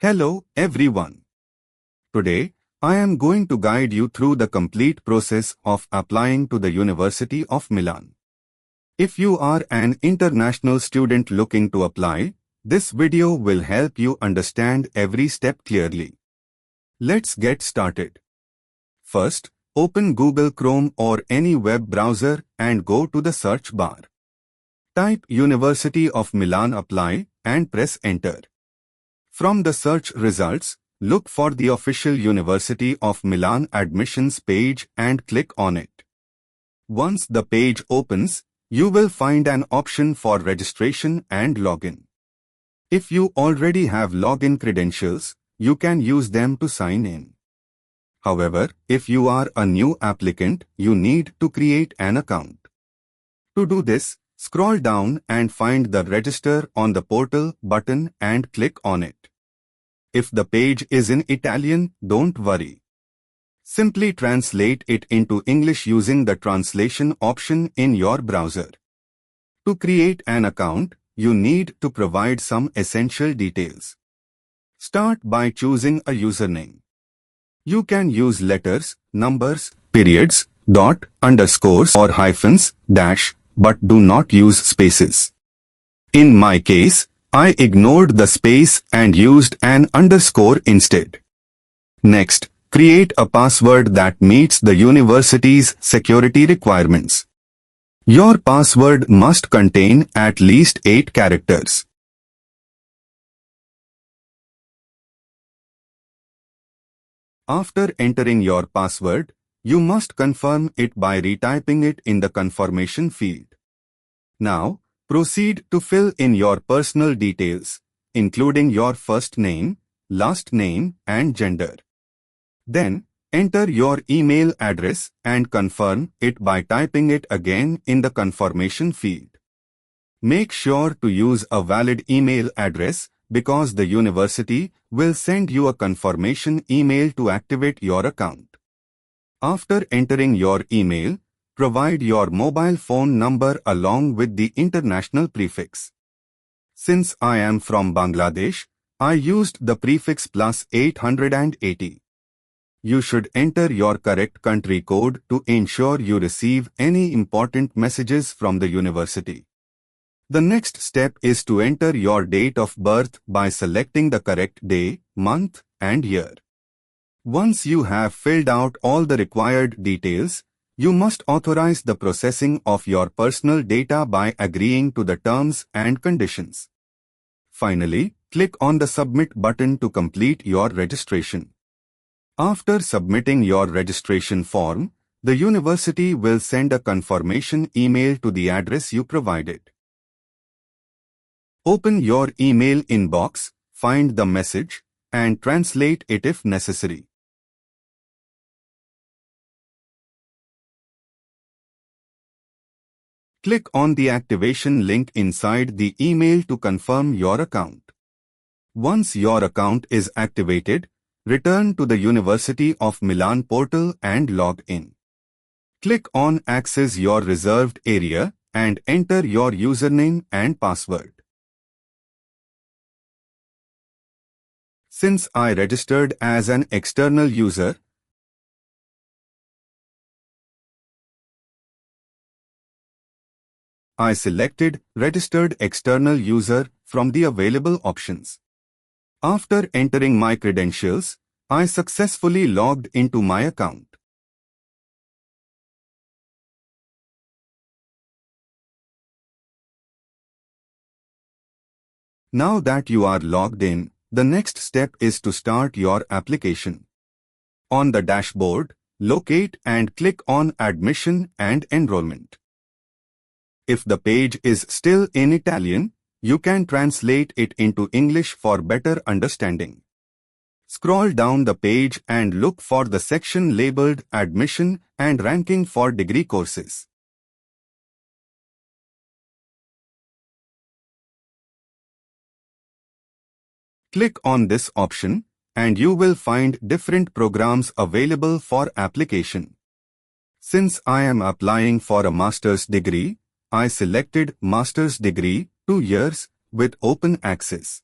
Hello, everyone. Today, I am going to guide you through the complete process of applying to the University of Milan. If you are an international student looking to apply, this video will help you understand every step clearly. Let's get started. First, open Google Chrome or any web browser and go to the search bar. Type University of Milan Apply and press Enter. From the search results, look for the official University of Milan admissions page and click on it. Once the page opens, you will find an option for registration and login. If you already have login credentials, you can use them to sign in. However, if you are a new applicant, you need to create an account. To do this, scroll down and find the Register on the portal button and click on it. If the page is in Italian, don't worry. Simply translate it into English using the translation option in your browser. To create an account, you need to provide some essential details. Start by choosing a username. You can use letters, numbers, periods, dot, underscores or hyphens, dash, but do not use spaces. In my case, I ignored the space and used an underscore instead. Next, create a password that meets the university's security requirements. Your password must contain at least 8 characters. After entering your password, you must confirm it by retyping it in the confirmation field. Now, proceed to fill in your personal details, including your first name, last name, and gender. Then, enter your email address and confirm it by typing it again in the confirmation field. Make sure to use a valid email address because the university will send you a confirmation email to activate your account. After entering your email, provide your mobile phone number along with the international prefix. Since I am from Bangladesh, I used the prefix plus 880. You should enter your correct country code to ensure you receive any important messages from the university. The next step is to enter your date of birth by selecting the correct day, month, and year. Once you have filled out all the required details, you must authorize the processing of your personal data by agreeing to the terms and conditions. Finally, click on the Submit button to complete your registration. After submitting your registration form, the university will send a confirmation email to the address you provided. Open your email inbox, find the message, and translate it if necessary. Click on the activation link inside the email to confirm your account. Once your account is activated, return to the University of Milan portal and log in. Click on Access your reserved area and enter your username and password. Since I registered as an external user, I selected Registered External User from the available options. After entering my credentials, I successfully logged into my account. Now that you are logged in, the next step is to start your application. On the dashboard, locate and click on Admission and Enrollment. If the page is still in Italian, you can translate it into English for better understanding. Scroll down the page and look for the section labeled Admission and Ranking for Degree Courses. Click on this option, and you will find different programs available for application. Since I am applying for a master's degree, I selected Master's Degree, 2 years, with open access.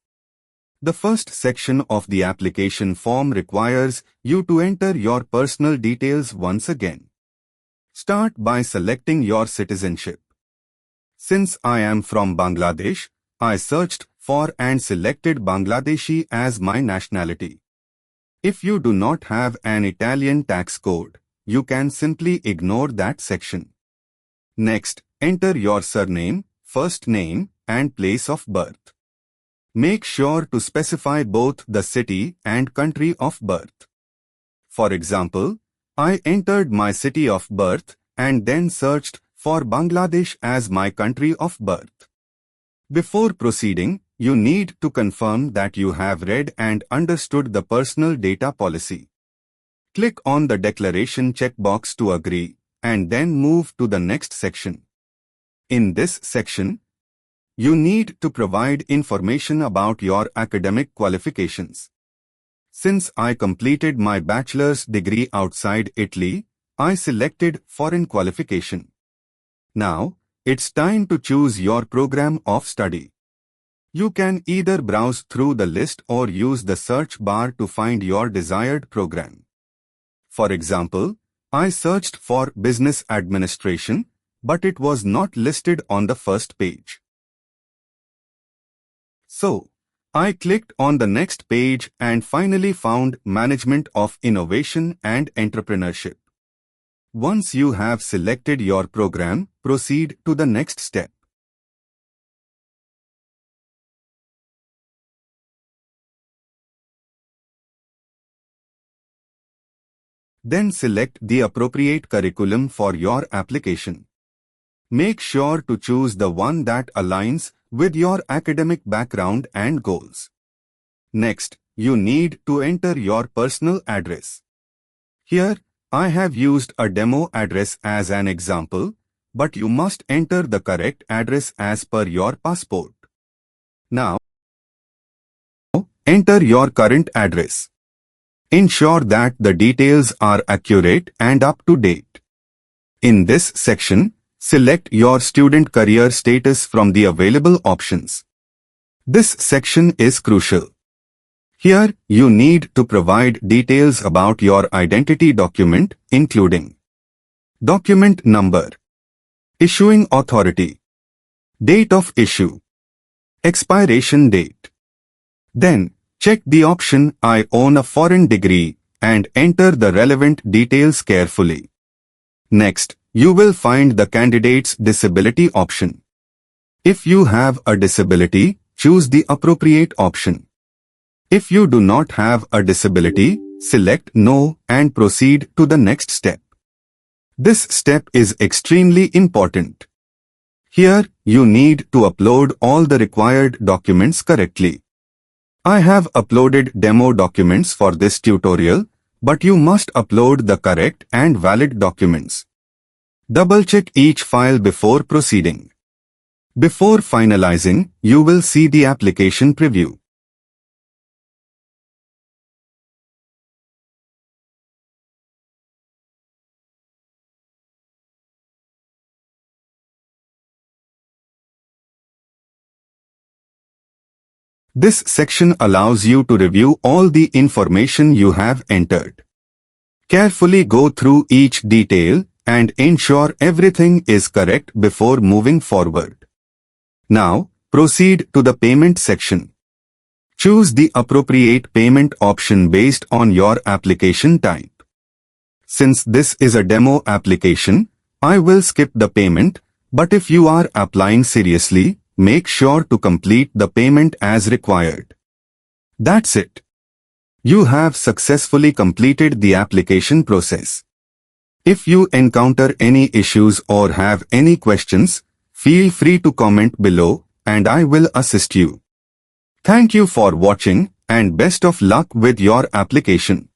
The first section of the application form requires you to enter your personal details once again. Start by selecting your citizenship. Since I am from Bangladesh, I searched for and selected Bangladeshi as my nationality. If you do not have an Italian tax code, you can simply ignore that section. Next, enter your surname, first name, and place of birth. Make sure to specify both the city and country of birth. For example, I entered my city of birth and then searched for Bangladesh as my country of birth. Before proceeding, you need to confirm that you have read and understood the personal data policy. Click on the declaration checkbox to agree, and then move to the next section. In this section, you need to provide information about your academic qualifications. Since I completed my bachelor's degree outside Italy, I selected foreign qualification. Now, it's time to choose your program of study. You can either browse through the list or use the search bar to find your desired program. For example, I searched for business administration, but it was not listed on the first page. So, I clicked on the next page and finally found Management of Innovation and Entrepreneurship. Once you have selected your program, proceed to the next step. Then select the appropriate curriculum for your application. Make sure to choose the one that aligns with your academic background and goals. Next, you need to enter your personal address. Here, I have used a demo address as an example, but you must enter the correct address as per your passport. Now, enter your current address. Ensure that the details are accurate and up to date. In this section, select your student career status from the available options. This section is crucial. Here, you need to provide details about your identity document, including document number, issuing authority, date of issue, expiration date. Then, check the option I own a foreign degree and enter the relevant details carefully. Next, you will find the candidate's disability option. If you have a disability, choose the appropriate option. If you do not have a disability, select No and proceed to the next step. This step is extremely important. Here, you need to upload all the required documents correctly. I have uploaded demo documents for this tutorial, but you must upload the correct and valid documents. Double-check each file before proceeding. Before finalizing, you will see the application preview. This section allows you to review all the information you have entered. Carefully go through each detail and ensure everything is correct before moving forward. Now, proceed to the payment section. Choose the appropriate payment option based on your application type. Since this is a demo application, I will skip the payment, but if you are applying seriously, make sure to complete the payment as required. That's it. You have successfully completed the application process. If you encounter any issues or have any questions, feel free to comment below and I will assist you. Thank you for watching and best of luck with your application.